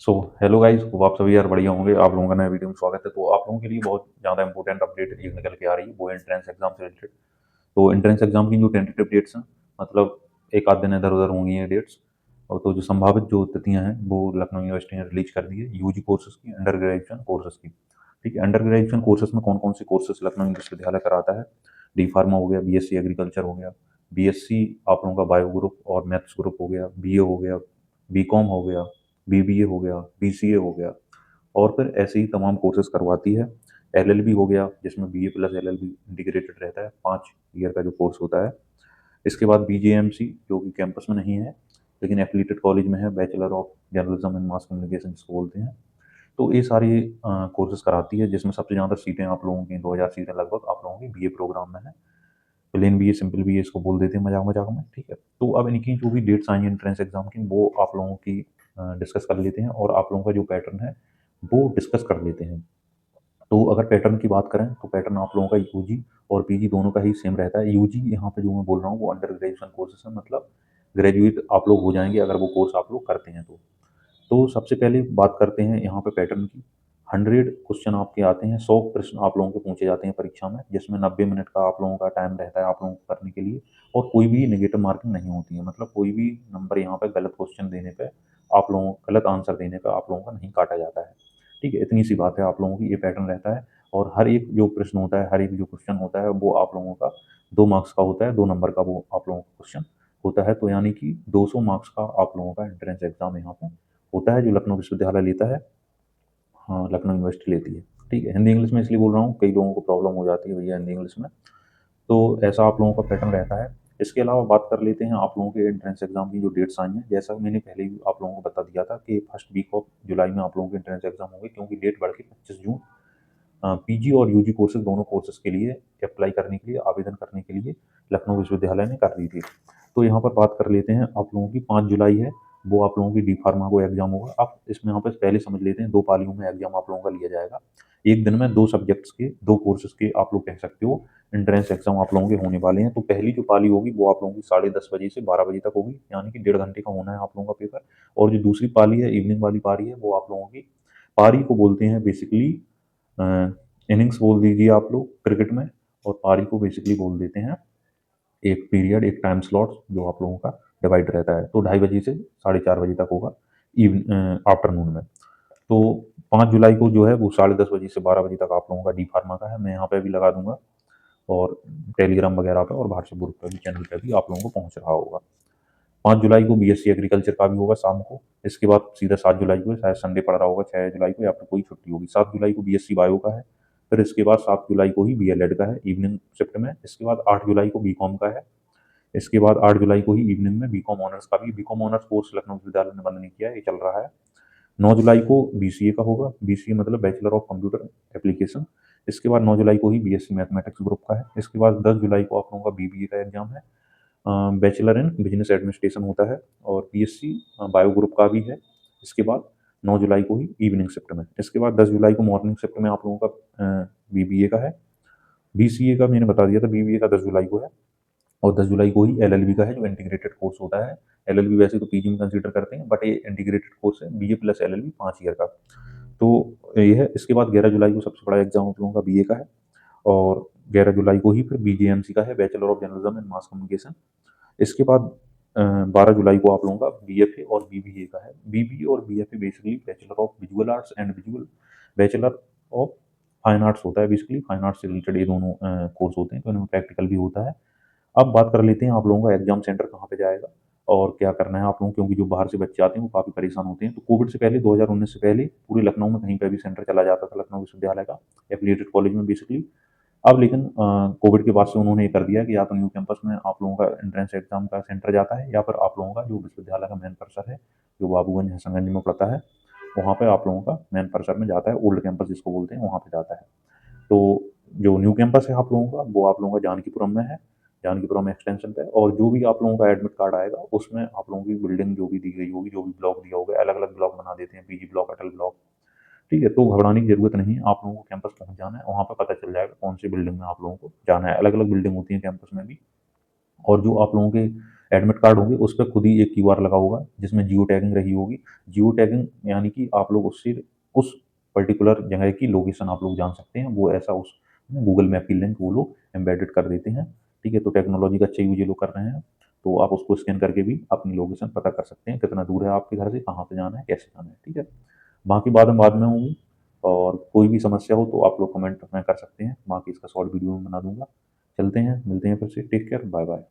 So hello guys, hope आप सभी यार बढ़िया होंगे। आप लोगों का नया वीडियो में स्वागत है। तो आप लोगों के लिए बहुत ज़्यादा इंपॉर्टेंट अपडेट एक निकल के आ रही है, वो एंट्रेंस एग्जाम से रिलेटेड। तो एंट्रेंस एग्जाम की जो टेंटेटिव डेट्स हैं, मतलब एक आध दिन इधर उधर होंगी ये डेट्स। और तो जो संभावित जो तिथियां हैं वो लखनऊ यूनिवर्सिटी ने रिलीज कर दी है, यूजी कोर्सेज की, अंडर ग्रेजुएशन कोर्सेज की। ठीक है, अंडर ग्रेजुएशन कोर्सेज में कौन कौन से कोर्सेज लखनऊ विश्वविद्यालय कराता है? डी फार्मा हो गया, बीएससी एग्रीकल्चर हो गया, बीएससी आप लोगों का बायो ग्रुप और मैथ्स ग्रुप हो गया, बीए हो गया, बीकॉम हो गया, बीबीए हो गया, बीसीए हो गया। और फिर ऐसे ही तमाम कोर्सेज करवाती है। एलएलबी हो गया, जिसमें बीए प्लस एलएलबी इंटीग्रेटेड रहता है, 5 ईयर का जो कोर्स होता है। इसके बाद बीजेएमसी, जो कि कैंपस में नहीं है लेकिन एफिलिएटेड कॉलेज में है, bachelor of journalism and mass communication जिसको बोलते हैं। तो ये सारी कोर्सेज कराती है, जिसमें सबसे ज़्यादा सीटें आप लोगों की 2000 सीटें लगभग आप लोगों की बीए प्रोग्राम में है। प्लेन बीए, सिंपल बीए इसको बोल देते हैं मजाक मजाक में। ठीक है, तो अब इनकी जो भी डेट्स आई हैं एंट्रेंस एग्जाम की, वो आप लोगों की डिस्कस कर लेते हैं और आप लोगों का जो पैटर्न है वो डिस्कस कर लेते हैं। तो अगर पैटर्न की बात करें तो पैटर्न आप लोगों का यूजी और पीजी दोनों का ही सेम रहता है। यूजी यहाँ पे जो मैं बोल रहा हूँ वो अंडर ग्रेजुएशन कोर्सेस है, मतलब ग्रेजुएट आप लोग हो जाएंगे अगर वो कोर्स आप लोग करते हैं तो सबसे पहले बात करते हैं यहाँ पे पैटर्न की। 100 क्वेश्चन आपके आते हैं, 100 प्रश्न आप लोगों के पूछे जाते हैं परीक्षा में, जिसमें 90 मिनट का आप लोगों का टाइम रहता है आप लोगों को करने के लिए। और कोई भी नेगेटिव मार्किंग नहीं होती है, मतलब कोई भी नंबर यहाँ पे गलत क्वेश्चन देने पे आप लोगों गलत आंसर देने पे आप लोगों का नहीं काटा जाता है। ठीक है, इतनी सी बात है, आप लोगों की ये पैटर्न रहता है। और हर एक जो प्रश्न होता है, हर एक जो क्वेश्चन होता है वो आप लोगों का 2 मार्क्स का होता है, 2 नंबर का वो आप लोगों का क्वेश्चन होता है। तो यानी कि 200 मार्क्स का आप लोगों का एंट्रेंस एग्जाम यहाँ पे होता है, जो लखनऊ विश्वविद्यालय लेता है। हाँ, लखनऊ यूनिवर्सिटी लेती है। ठीक है, हिंदी इंग्लिश में इसलिए बोल रहा हूँ, कई लोगों को प्रॉब्लम हो जाती है भैया हिंदी इंग्लिश में। तो ऐसा आप लोगों का पैटर्न रहता है। इसके अलावा बात कर लेते हैं आप लोगों के एंट्रेंस एग्जाम की जो डेट्स आई हैं। जैसा कि मैंने पहले भी आप लोगों को बता दिया था कि फर्स्ट वीक ऑफ जुलाई में आप लोगों के एंट्रेंस एग्जाम होंगे, क्योंकि डेट बढ़ के 25 जून पीजी और यूजी कोर्सेज दोनों कोर्सेज के लिए अप्लाई करने के लिए, आवेदन करने के लिए लखनऊ विश्वविद्यालय ने कर दी थी। तो यहाँ पर बात कर लेते हैं आप लोगों की 5 जुलाई है, वो आप लोगों की डी फार्मा को एग्जाम होगा। आप इसमें यहाँ पर पहले समझ लेते हैं, 2 पालियों में एग्जाम आप लोगों का लिया जाएगा। एक दिन में 2 सब्जेक्ट्स के, 2 कोर्सेज के आप लोग कह सकते हो एंट्रेंस एग्जाम आप लोगों के होने वाले हैं। तो पहली जो पाली होगी वो आप लोगों की 10:30 बजे से 12 बजे तक होगी, यानी कि 1.5 घंटे का होना है आप लोगों का पेपर। और जो दूसरी पाली है, इवनिंग वाली पारी है, वो आप लोगों की पारी को बोलते हैं बेसिकली, इनिंग्स बोल दीजिए आप लोग क्रिकेट में। और पारी को बेसिकली बोल देते हैं एक पीरियड, एक टाइम स्लॉट जो आप लोगों का डिवाइड रहता है। तो 2:30 बजे से 4:30 बजे तक होगा आफ्टरनून में। तो 5 जुलाई को जो है वो 10:30 बजे से 12 बजे तक आप लोगों का डी फार्मा का है। मैं यहाँ पे भी लगा दूंगा, और टेलीग्राम वगैरह पे और व्हाट्सएप ग्रुप पे भी, चैनल पे भी आप लोगों को पहुंच रहा होगा। 5 जुलाई को बीएससी एग्रीकल्चर का भी होगा शाम को। इसके बाद सीधा 7 जुलाई को, शायद संडे पड़ रहा होगा 6 जुलाई को, या फिर कोई छुट्टी होगी। 7 जुलाई को बीएससी बायो का है। फिर इसके बाद 7 जुलाई को ही बीएलएड का है इवनिंग शिफ्ट में। इसके बाद 8 जुलाई को बीकॉम का है। इसके बाद 8 जुलाई को ही इवनिंग में बीकॉम ऑनर्स का भी, बीकॉम ऑनर्स कोर्स लखनऊ विश्वविद्यालय ने बंद नहीं किया है, ये चल रहा है। 9 जुलाई को बीसीए का होगा, बीसीए मतलब बैचलर ऑफ कंप्यूटर एप्लीकेशन। इसके बाद 9 जुलाई को ही बीएससी मैथमेटिक्स ग्रुप का है। इसके बाद 10 जुलाई को आप लोगों का बीबीए का एग्जाम है, बैचलर इन बिजनेस एडमिनिस्ट्रेशन होता है, और बीएससी बायो ग्रुप का भी है। इसके बाद 9 जुलाई को ही इवनिंग शिफ्ट में। इसके बाद 10 जुलाई को मॉर्निंग शिफ्ट में आप लोगों का बीबीए का है। बीसीए का मैंने बता दिया था, बीबीए का 10 जुलाई को है। और 10 जुलाई को ही एलएलबी का है, जो इंटीग्रेटेड कोर्स होता है। एलएलबी वैसे तो पीजी में कंसीडर करते हैं, बट ये इंटीग्रेटेड कोर्स है, बीए प्लस एलएलबी 5 ईयर का। तो ये है। इसके बाद 11 जुलाई को सबसे बड़ा एग्जाम आप लोगों का बीए का है। और 11 जुलाई को ही फिर बीजेएमसी का है, bachelor of journalism and mass communication. इसके बाद 12 जुलाई को आप लोगों का बीएफए और बीबीए का है। बीबीए और BFA basically bachelor of visual arts and visual, bachelor of fine arts होता है। बेसिकली फाइन आर्ट्स से रिलेटेड ये दोनों कोर्स होते हैं, तो इनमें प्रैक्टिकल भी होता है। अब बात कर लेते हैं आप लोगों का एग्जाम सेंटर कहाँ पे जाएगा और क्या करना है आप लोगों को, क्योंकि जो बाहर से बच्चे आते हैं वो काफ़ी परेशान होते हैं। तो कोविड से पहले, 2019 से पहले पूरे लखनऊ में कहीं पे भी सेंटर चला जाता था लखनऊ विश्वविद्यालय का, एफिलिएटेड कॉलेज में बेसिकली। अब लेकिन कोविड के बाद से उन्होंने ये कर दिया कि या तो न्यू कैंपस में आप लोगों का एंट्रेंस एग्जाम का सेंटर जाता है, या फिर आप लोगों का जो विश्वविद्यालय का मेन परिसर है, जो बाबूगंज हसनगंज में पड़ता है, वहाँ पे आप लोगों का मेन परिसर में जाता है, ओल्ड कैंपस जिसको बोलते हैं, वहाँ पे जाता है। तो जो न्यू कैंपस है आप लोगों का, वो आप लोगों का जानकीपुरम में है, जानकीपुरम एक्सटेंशन पे। और जो भी आप लोगों का एडमिट कार्ड आएगा उसमें आप लोगों की बिल्डिंग जो भी दी गई होगी, जो भी ब्लॉक दिया होगा, अलग अलग ब्लॉक बना देते हैं, पीजी ब्लॉक, अटल ब्लॉक। ठीक है, तो घबराने की जरूरत नहीं है, आप लोगों को कैंपस पहुंच जाना है, वहाँ पर पता चल जाएगा कौन सी बिल्डिंग में आप लोगों को जाना है। अलग अलग बिल्डिंग होती है कैंपस में भी। और जो आप लोगों के एडमिट कार्ड होंगे उस पे खुद ही एक क्यूआर लगा होगा जिसमें जियो टैगिंग रही होगी। जियो टैगिंग यानी कि आप लोग उससे उस पर्टिकुलर जगह की लोकेशन आप लोग जान सकते हैं, वो ऐसा उस गूगल मैप की लिंक वो लोग एम्बेडेड कर देते हैं, ठीक है? तो टेक्नोलॉजी का अच्छा यूज़ ये लोग कर रहे हैं, तो आप उसको स्कैन करके भी अपनी लोकेशन पता कर सकते हैं, कितना दूर है आपके घर से, कहाँ पे जाना है, कैसे जाना है, ठीक है? बाकी बात हम बाद में होंगी, और कोई भी समस्या हो तो आप लोग कमेंट में कर सकते हैं, बाकी इसका सॉल्व वीडियो मैं बना दूँगा। चलते हैं, मिलते हैं फिर से, टेक केयर, बाय-बाय।